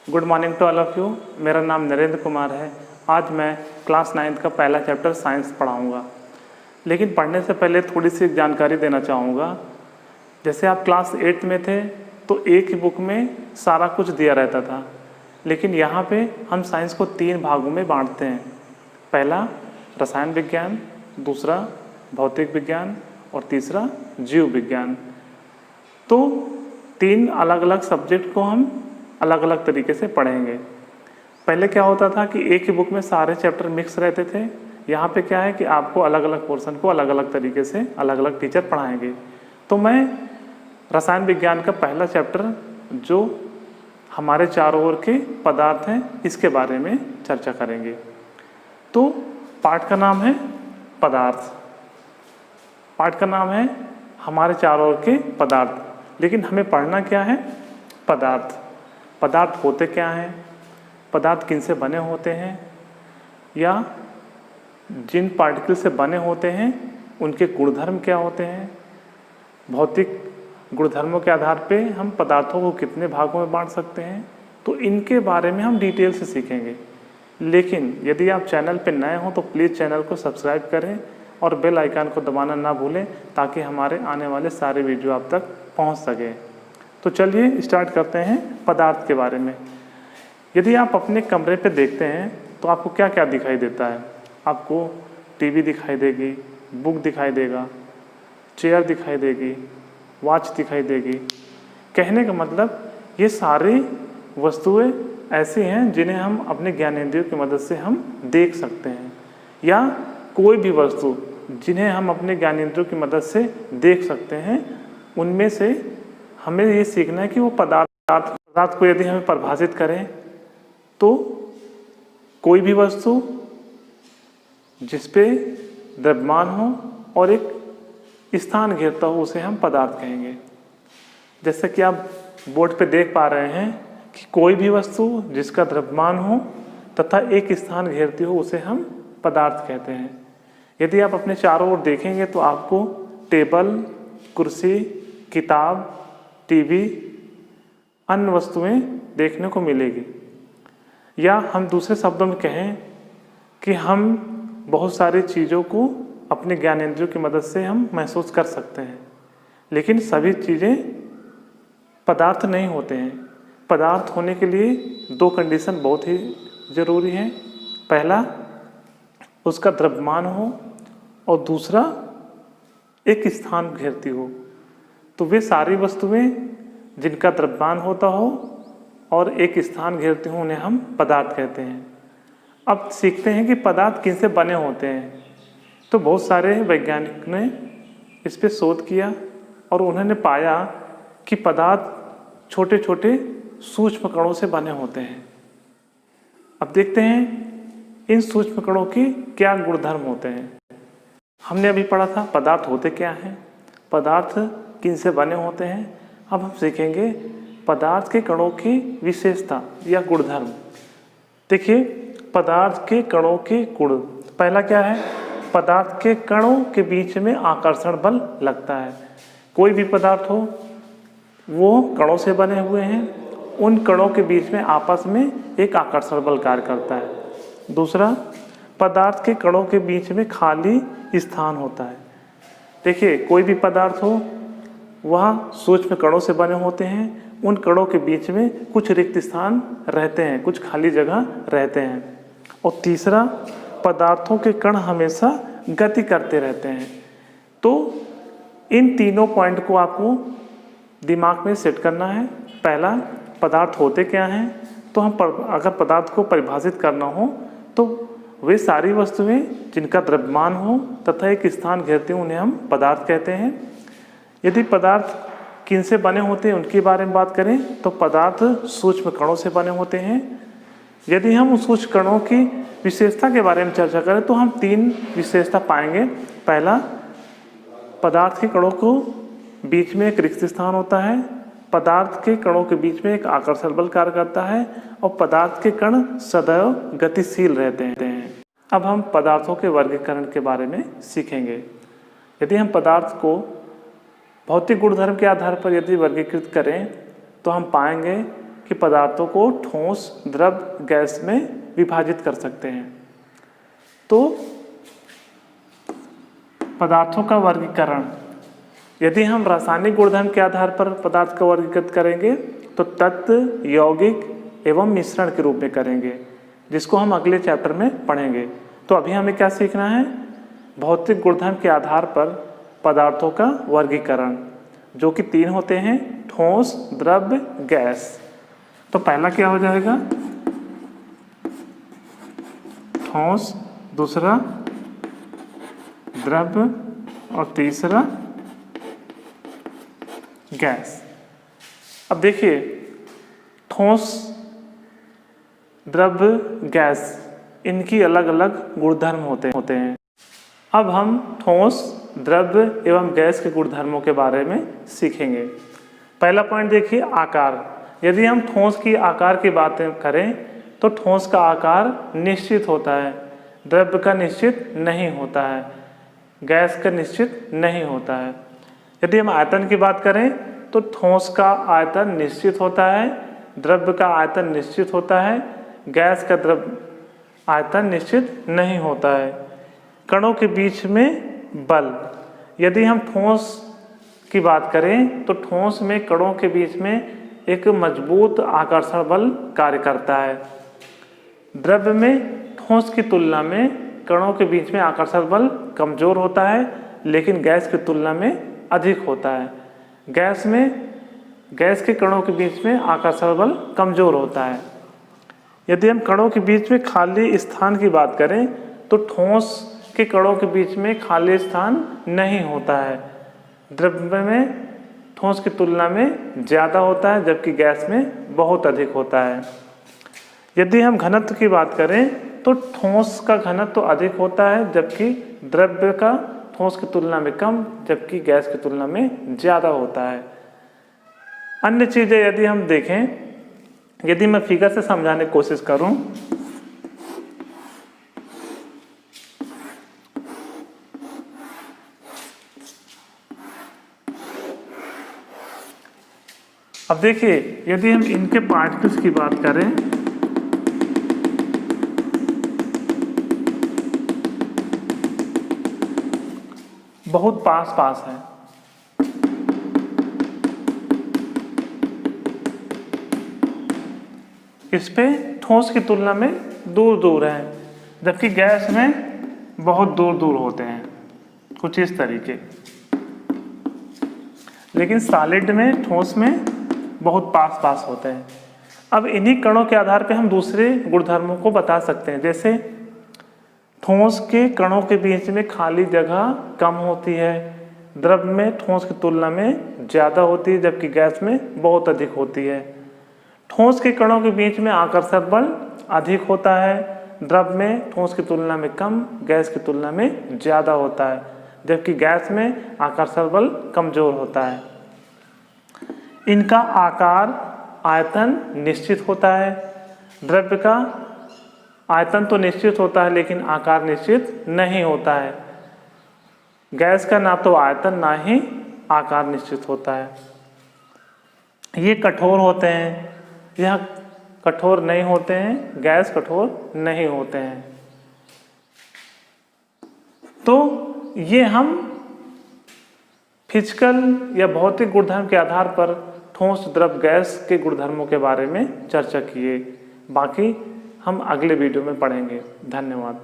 Good morning to all of you. मेरा नाम नरेंद्र कुमार है। आज मैं क्लास 9th का पहला चैप्टर साइंस पढ़ाऊंगा। लेकिन पढ़ने से पहले थोड़ी सी जानकारी देना चाहूँगा। जैसे आप क्लास 8th में थे तो एक ही बुक में सारा कुछ दिया रहता था, लेकिन यहाँ पे हम साइंस को 3 भागों में बांटते हैं। पहला रसायन विज्ञान, दूसरा भौतिक विज्ञान और तीसरा जीव विज्ञान। तो 3 अलग अलग सब्जेक्ट को हम अलग अलग तरीके से पढ़ेंगे। पहले क्या होता था कि एक ही बुक में सारे चैप्टर मिक्स रहते थे। यहाँ पे क्या है कि आपको अलग अलग पोर्शन को अलग अलग तरीके से अलग अलग टीचर पढ़ाएंगे। तो मैं रसायन विज्ञान का पहला चैप्टर जो हमारे चारों ओर के पदार्थ हैं इसके बारे में चर्चा करेंगे। तो पाठ का नाम है पदार्थ। पाठ का नाम है हमारे चारों ओर के पदार्थ। लेकिन हमें पढ़ना क्या है? पदार्थ। पदार्थ होते क्या हैं, पदार्थ किन से बने होते हैं, या जिन पार्टिकल से बने होते हैं उनके गुणधर्म क्या होते हैं। भौतिक गुणधर्मों के आधार पे हम पदार्थों को कितने भागों में बांट सकते हैं, तो इनके बारे में हम डिटेल से सीखेंगे। लेकिन यदि आप चैनल पे नए हों तो प्लीज़ चैनल को सब्सक्राइब करें और बेल आइकन को दबाना ना भूलें, ताकि हमारे आने वाले सारे वीडियो आप तक पहुंच सके। तो चलिए स्टार्ट करते हैं पदार्थ के बारे में। यदि आप अपने कमरे पे देखते हैं तो आपको क्या क्या दिखाई देता है? आपको टीवी दिखाई देगी, बुक दिखाई देगा, चेयर दिखाई देगी, वॉच दिखाई देगी। कहने का मतलब ये सारी वस्तुएं ऐसी हैं जिन्हें हम अपने ज्ञानेंद्रियों की मदद से हम देख सकते हैं, या कोई भी वस्तु जिन्हें हम अपने ज्ञानेंद्रियों की मदद से देख सकते हैं, उनमें से हमें ये सीखना है कि वो पदार्थ को यदि हमें परिभाषित करें तो कोई भी वस्तु जिस पे द्रव्यमान हो और एक स्थान घेरता हो उसे हम पदार्थ कहेंगे। जैसे कि आप बोर्ड पे देख पा रहे हैं कि कोई भी वस्तु जिसका द्रव्यमान हो तथा एक स्थान घेरती हो उसे हम पदार्थ कहते हैं। यदि आप अपने चारों ओर देखेंगे तो आपको टेबल, कुर्सी, किताब, टीवी, अन्य वस्तुएं देखने को मिलेगी। या हम दूसरे शब्दों में कहें कि हम बहुत सारी चीज़ों को अपने ज्ञानेंद्रियों की मदद से हम महसूस कर सकते हैं, लेकिन सभी चीज़ें पदार्थ नहीं होते हैं। पदार्थ होने के लिए 2 कंडीशन बहुत ही ज़रूरी हैं। पहला, उसका द्रव्यमान हो, और दूसरा एक स्थान घेरती हो। तो वे सारी वस्तुएं जिनका द्रव्यमान होता हो और एक स्थान घेरती हो उन्हें हम पदार्थ कहते हैं। अब सीखते हैं कि पदार्थ किन से बने होते हैं। तो बहुत सारे वैज्ञानिक ने इस पे शोध किया और उन्होंने पाया कि पदार्थ छोटे छोटे सूक्ष्म कणों से बने होते हैं। अब देखते हैं इन सूक्ष्म कणों की क्या गुणधर्म होते हैं। हमने अभी पढ़ा था पदार्थ होते क्या हैं, पदार्थ किन से बने होते हैं। अब हम सीखेंगे पदार्थ के कणों की विशेषता या गुणधर्म। देखिए, पदार्थ के कणों के गुण। पहला क्या है? पदार्थ के कणों के बीच में आकर्षण बल लगता है। कोई भी पदार्थ हो वो कणों से बने हुए हैं, उन कणों के बीच में आपस में एक आकर्षण बल कार्य करता है। दूसरा, पदार्थ के कणों के बीच में खाली स्थान होता है। देखिए, कोई भी पदार्थ हो वह सूक्ष्म कणों से बने होते हैं, उन कणों के बीच में कुछ रिक्त स्थान रहते हैं, कुछ खाली जगह रहते हैं। और तीसरा, पदार्थों के कण हमेशा गति करते रहते हैं। तो इन तीनों पॉइंट को आपको दिमाग में सेट करना है। पहला, पदार्थ होते क्या हैं। तो हम अगर पदार्थ को परिभाषित करना हो तो वे सारी वस्तुएं जिनका द्रव्यमान हो तथा एक स्थान घेरते हो उन्हें हम पदार्थ कहते हैं। यदि पदार्थ किन से बने होते हैं उनके बारे में बात करें तो पदार्थ सूक्ष्म कणों से बने होते हैं। यदि हम उस सूक्ष्म कणों की विशेषता के बारे में चर्चा करें तो हम 3 विशेषता पाएंगे। पहला, पदार्थ के कणों को बीच में एक रिक्त स्थान होता है, पदार्थ के कणों के बीच में एक आकर्षण बल कार्य करता है, और पदार्थ के कण सदैव गतिशील रहते हैं। अब हम पदार्थों के वर्गीकरण के बारे में सीखेंगे। यदि हम पदार्थ को भौतिक गुणधर्म के आधार पर यदि वर्गीकृत करें तो हम पाएंगे कि पदार्थों को ठोस, द्रव, गैस में विभाजित कर सकते हैं। तो पदार्थों का वर्गीकरण, यदि हम रासायनिक गुणधर्म के आधार पर पदार्थ का वर्गीकृत करेंगे तो तत्व, यौगिक एवं मिश्रण के रूप में करेंगे, जिसको हम अगले चैप्टर में पढ़ेंगे। तो अभी हमें क्या सीखना है? भौतिक गुणधर्म के आधार पर पदार्थों का वर्गीकरण, जो कि 3 होते हैं: ठोस, द्रव, गैस। तो पहला क्या हो जाएगा? ठोस, दूसरा द्रव और तीसरा गैस। अब देखिए, ठोस, द्रव, गैस, इनकी अलग अलग गुणधर्म होते हैं। अब हम ठोस, द्रव एवं गैस के गुणधर्मों के बारे में सीखेंगे। पहला पॉइंट देखिए, आकार। यदि हम ठोस की आकार की बात करें तो ठोस का आकार निश्चित होता है, द्रव का निश्चित नहीं होता है, गैस का निश्चित नहीं होता है। यदि हम आयतन की बात करें तो ठोस का आयतन निश्चित होता है, द्रव का आयतन निश्चित होता है, गैस का द्रव आयतन निश्चित नहीं होता है। कणों के बीच में बल, यदि हम ठोस की बात करें तो ठोस में कणों के बीच में एक मजबूत आकर्षण बल कार्य करता है। द्रव में ठोस की तुलना में कणों के बीच में आकर्षण बल कमजोर होता है, लेकिन गैस की तुलना में अधिक होता है। गैस के कणों के बीच में आकर्षण बल कमजोर होता है। यदि हम कणों के बीच में खाली स्थान की बात करें तो ठोस के कणों के बीच में खाली स्थान नहीं होता है, द्रव में ठोस की तुलना में ज़्यादा होता है, जबकि गैस में बहुत अधिक होता है। यदि हम घनत्व की बात करें तो ठोस का घनत्व अधिक होता है, जबकि द्रव का ठोस की तुलना में कम, जबकि गैस की तुलना में ज़्यादा होता है। अन्य चीज़ें यदि हम देखें, यदि मैं फिगर से समझाने की कोशिश करूं, अब देखिए, यदि हम इनके पार्टिकल्स की बात करें बहुत पास है, इस पे ठोस की तुलना में दूर है, जबकि गैस में बहुत दूर होते हैं, कुछ इस तरीके। लेकिन सॉलिड में, ठोस में बहुत पास होते हैं। अब इन्हीं कणों के आधार पे हम दूसरे गुणधर्मों को बता सकते हैं। जैसे ठोस के कणों के बीच में खाली जगह कम होती है, द्रव में ठोस की तुलना में ज़्यादा होती है, जबकि गैस में बहुत अधिक होती है। ठोस के कणों के बीच में आकर्षण बल अधिक होता है, द्रव में ठोस की तुलना में कम, गैस की तुलना में ज़्यादा होता है, जबकि गैस में आकर्षण बल कमज़ोर होता है। इनका आकार, आयतन निश्चित होता है। द्रव्य का आयतन तो निश्चित होता है, लेकिन आकार निश्चित नहीं होता है। गैस का ना तो आयतन ना ही आकार निश्चित होता है। ये कठोर होते हैं, यह कठोर नहीं होते हैं, गैस कठोर नहीं होते हैं। तो ये हम फिजिकल या भौतिक गुणधर्म के आधार पर ठोस, द्रव, गैस के गुणधर्मों के बारे में चर्चा किए। बाकी हम अगले वीडियो में पढ़ेंगे। धन्यवाद।